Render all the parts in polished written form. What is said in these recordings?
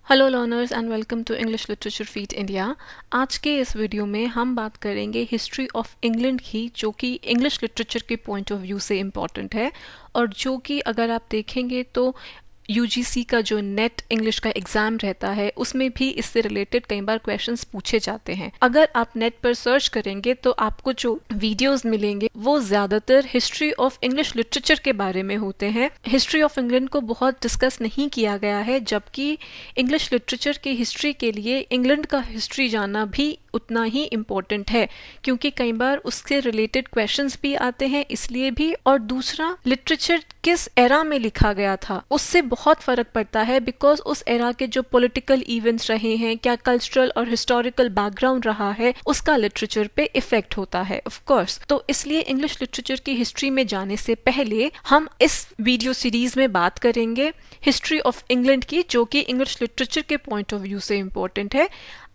Hello learners and welcome to English literature feed India. आज के इस वीडियो में हम बात करेंगे हिस्ट्री ऑफ इंग्लैंड की, जो कि इंग्लिश लिटरेचर के पॉइंट ऑफ व्यू से इम्पॉर्टेंट है और जो कि अगर आप देखेंगे तो यूजीसी का जो नेट इंग्लिश का एग्जाम रहता है उसमें भी इससे रिलेटेड कई बार क्वेश्चंस पूछे जाते हैं। अगर आप नेट पर सर्च करेंगे तो आपको जो वीडियोस मिलेंगे वो ज्यादातर हिस्ट्री ऑफ इंग्लिश लिटरेचर के बारे में होते हैं। हिस्ट्री ऑफ इंग्लैंड को बहुत डिस्कस नहीं किया गया है, जबकि इंग्लिश लिटरेचर की हिस्ट्री के लिए इंग्लैंड का हिस्ट्री जानना भी उतना ही इम्पोर्टेंट है, क्योंकि कई बार उसके रिलेटेड क्वेश्चंस भी आते हैं इसलिए भी। और दूसरा, लिटरेचर किस एरा में लिखा गया था उससे बहुत फर्क पड़ता है, बिकॉज उस एरा के जो पॉलिटिकल इवेंट्स रहे हैं, क्या कल्चरल और हिस्टोरिकल बैकग्राउंड रहा है, उसका लिटरेचर पे इफेक्ट होता है ऑफ कोर्स। तो इसलिए इंग्लिश लिटरेचर की हिस्ट्री में जाने से पहले हम इस वीडियो सीरीज में बात करेंगे हिस्ट्री ऑफ इंग्लैंड की, जो कि इंग्लिश लिटरेचर के पॉइंट ऑफ व्यू से इम्पोर्टेंट है।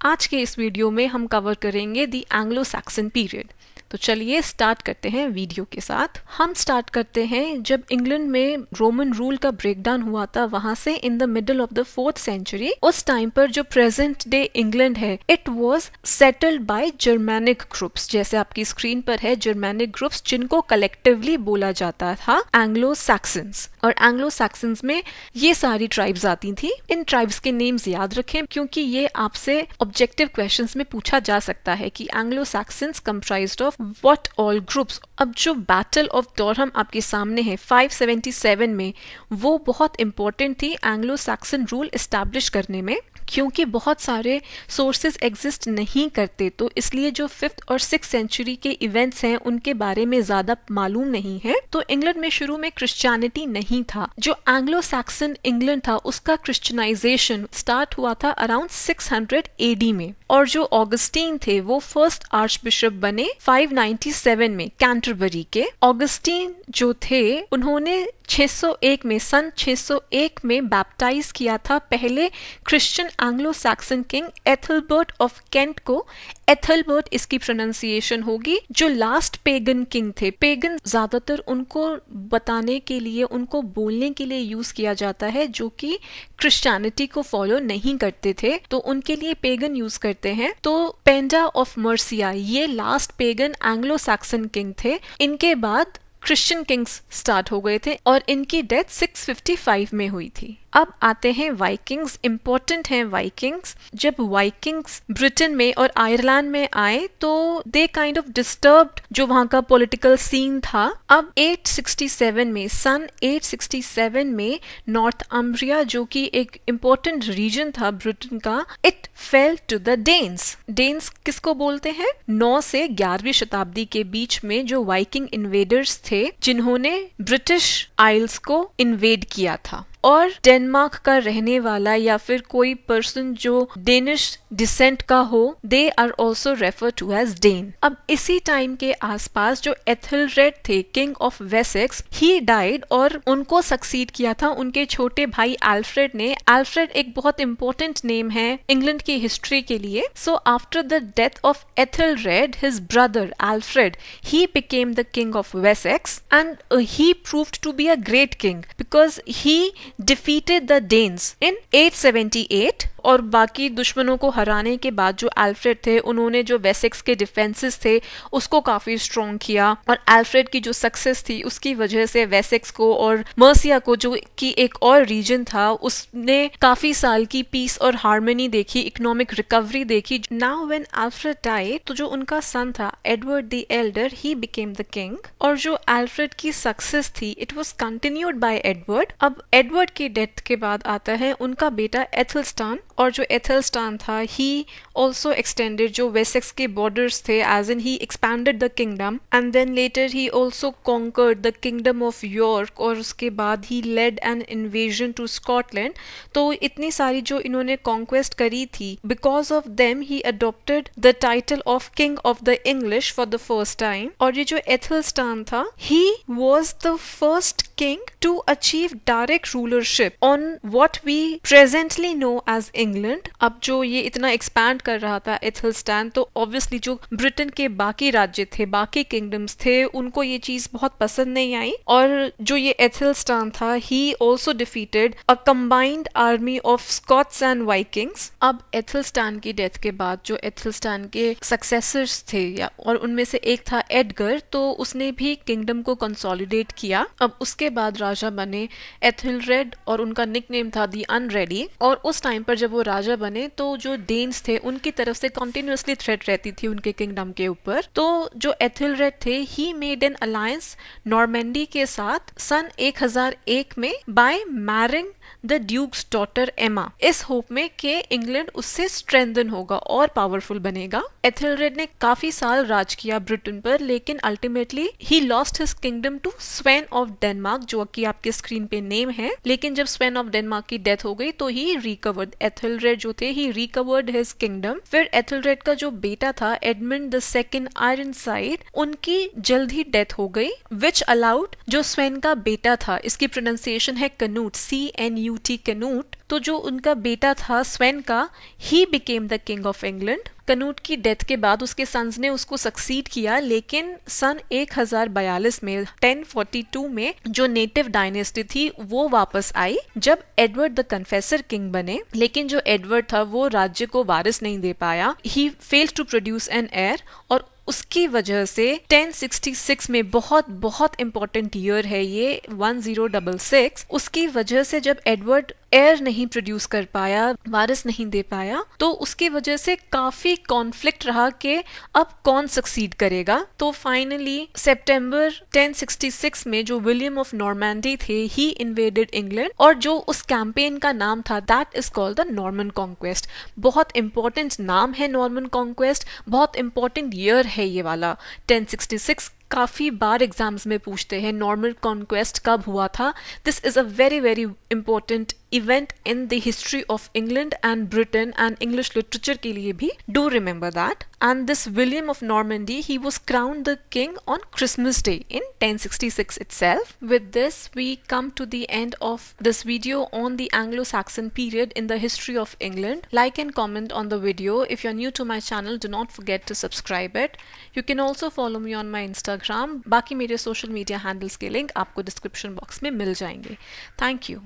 आज के इस वीडियो में हम कवर करेंगे द एंग्लो सैक्सन पीरियड। तो चलिए स्टार्ट करते हैं वीडियो के साथ। हम स्टार्ट करते हैं जब इंग्लैंड में रोमन रूल का ब्रेकडाउन हुआ था, वहां से in the middle of the 4th century. उस टाइम पर जो प्रेजेंट डे इंग्लैंड है, it was settled by Germanic groups. जैसे आपकी स्क्रीन पर है, जर्मैनिक ग्रुप्स, जिनको कलेक्टिवली बोला जाता था एंग्लो सैक्सन्स। और एंग्लो सैक्सन्स में ये सारी ट्राइब्स आती थी। इन ट्राइब्स के नेम्स याद रखें, क्योंकि ये आपसे ऑब्जेक्टिव क्वेश्चंस में पूछा जा सकता है कि Anglo Saxons comprised of what all groups. अब जो बैटल ऑफ डॉरहम आपके सामने है 577 में, वो बहुत इंपॉर्टेंट थी एंग्लो सैक्सन रूल एस्टैब्लिश करने में, क्योंकि बहुत सारे सोर्सेज एग्जिस्ट नहीं करते, तो इसलिए जो 5th और 6th सेंचुरी के इवेंट्स हैं उनके बारे में ज्यादा मालूम नहीं है। तो इंग्लैंड में शुरू में क्रिश्चियनिटी नहीं था। जो एंग्लो सैक्सन इंग्लैंड था उसका क्रिश्चियनाइजेशन स्टार्ट हुआ था अराउंड 600 AD में, और जो ऑगस्टीन थे वो फर्स्ट आर्च बिशप बने 597 में कैंटरबरी के। ऑगस्टीन जो थे उन्होंने 601 में, सन 601 में बैप्टाइज किया था पहले Christian Anglo Saxon king Ethelbert of Kent को। एथलबर्ट इसकी प्रोनाउंसिएशन होगी। जो लास्ट पेगन किंग थे, पेगन ज्यादातर उनको बताने के लिए, उनको बोलने के लिए यूज किया जाता है जो कि क्रिश्चियनिटी को फॉलो नहीं करते थे, तो उनके लिए पेगन यूज करते हैं। तो पेंडा ऑफ मर्सिया ये last pagan Anglo Saxon king थे। इनके बाद क्रिश्चियन किंग्स स्टार्ट हो गए थे और इनकी डेथ 655 में हुई थी। अब आते हैं वाइकिंग्स। इंपॉर्टेंट हैं वाइकिंग्स। जब वाइकिंग्स ब्रिटेन में और आयरलैंड में आए तो दे काइंड ऑफ डिस्टर्ब्ड जो वहां का पॉलिटिकल सीन था। अब 867 में, सन 867 में, नॉर्थम्ब्रिया जो कि एक इम्पोर्टेंट रीजन था ब्रिटेन का, it fell to the Danes. Danes किसको बोलते हैं? 9 से 11वीं शताब्दी के बीच में जो वाइकिंग इन्वेडर्स थे जिन्होंने ब्रिटिश आइल्स को इन्वेड किया था। और डेनमार्क का रहने वाला या फिर कोई पर्सन जो डेनिश डिसेंट का हो, they are also refer to as Dane. अब इसी टाइम के आसपास जो एथेलरेड थे, king of Wessex, he died और उनको सक्सीड किया था उनके छोटे भाई एल्फ्रेड ने। एल्फ्रेड एक बहुत इंपॉर्टेंट नेम है इंग्लैंड की हिस्ट्री के लिए। So after the death of Ethelred, his brother Alfred, he became the king of Wessex and he proved to be a great king because he defeated the Danes in 878। और बाकी दुश्मनों को हराने के बाद जो एल्फ्रेड थे उन्होंने जो वेसेक्स के डिफेंसेस थे उसको काफी स्ट्रॉन्ग किया, और एल्फ्रेड की जो सक्सेस थी उसकी वजह से वेसेक्स को और मर्सिया को, जो कि एक और रीजन था, उसने काफी साल की पीस और हार्मनी देखी, इकोनॉमिक रिकवरी देखी। नाउ व्हेन एल्फ्रेड डाइड, तो जो उनका सन था Edward the Elder, he became the king, और जो एल्फ्रेड की सक्सेस थी it was continued bye Edward. अब एडवर्ड की डेथ के बाद आता है उनका बेटा एथलस्टान, और जो एथलस्टान था ही ऑल्सो एक्सटेंडेड जो वेसेक्स के बॉर्डर्स थे, as in he expanded the kingdom and then later he also conquered the kingdom of York, और उसके बाद he led an invasion to Scotland. तो इतनी सारी जो इन्होंने कॉन्क्वेस्ट करी थी, because of them he adopted the title of king of the English for the first time. और ये जो एथलस्टान था, he was the first king to achieve direct rulership on what we presently know as England. अब जो ये इतना expand कर रहा था एथेल्स्टान, तो ऑब्वियसली जो ब्रिटेन के बाकी राज्य थे, बाकी किंगडम्स थे, उनको ये चीज बहुत पसंद नहीं आई। और जो ये एथेल्स्टान था, he also defeated a combined army of Scots and Vikings. अब एथेल्स्टान की डेथ के बाद जो एथेल्स्टान के सक्सेसर्स थे, या और उनमें से एक था एडगर, तो उसने भी किंगडम को कंसोलिडेट किया। अब उसके बाद राजा बने एथेलरेड, और उनका निकनेम था दी अनरेडी। और उस टाइम पर जब वो राजा बने तो जो डेन्स थे उनकी तरफ से कंटिन्यूअसली थ्रेट रहती थी उनके किंगडम के ऊपर। तो जो एथेलरेड थे, he made an alliance Normandy के साथ सन 1001 में by marrying the duke's daughter Emma, इस होप में कि इंग्लैंड उससे स्ट्रेंथन होगा और पावरफुल बनेगा। एथेलरेड ने काफी साल राज किया ब्रिटेन पर, लेकिन ultimately he lost his kingdom to Sweyn of Denmark, जो कि आपके स्क्रीन पे नेम है। लेकिन जब स्वेन ऑफ डेनमार्क की डेथ हो गई तो ही रिकवर्ड, एथेलरेड जो थे ही रिकवर्ड हिज किंगडम। फिर एथेलरेड का जो बेटा था एडमंड द सेकंड आयरनसाइड, उनकी जल्द ही डेथ हो गई, विच अलाउड जो स्वेन का बेटा था, इसकी प्रोनाउंसिएशन है कनूट, CNUT, कनूट। तो जो उनका बेटा था स्वेन का, he became the king of England. Canute की डेथ के बाद उसके सन्स ने उसको सक्सीड किया, लेकिन सन 1042 में 1042 में जो नेटिव डायनेस्टी थी वो वापस आई, जब एडवर्ड द कन्फेसर किंग बने। लेकिन जो एडवर्ड था वो राज्य को वारिस नहीं दे पाया, he failed to produce an heir, और उसकी वजह से 1066 में बहुत बहुत इंपॉर्टेंट ईयर है ये 1066, उसकी वजह से जब एडवर्ड एयर नहीं प्रोड्यूस कर पाया, वारिस नहीं दे पाया, तो उसकी वजह से काफी कॉन्फ्लिक्ट रहा कि अब कौन सक्सीड करेगा। तो फाइनली सितंबर 1066 में जो विलियम ऑफ नॉर्मैंडी थे, ही इन्वेडेड इंग्लैंड, और जो उस कैंपेन का नाम था that is called the Norman conquest. बहुत इंपॉर्टेंट नाम है नॉर्मन कॉन्क्वेस्ट, बहुत इंपॉर्टेंट ईयर है ये वाला 1066। काफी बार एग्जाम्स में पूछते हैं नॉर्मन कॉन्क्वेस्ट कब हुआ था। This is a very very important event in the history of England and Britain and English literature के लिए भी। Do remember that. And this William of Normandy, he was crowned the king on Christmas day in 1066 itself. With this, we come to the end of this video on the Anglo-Saxon period in the history of England. Like and comment on the video. If you're new to my channel, do not forget to subscribe it. You can also follow me on my Instagram. बाकी मेरे social media handles के link आपको description box में मिल जाएंगे। Thank you.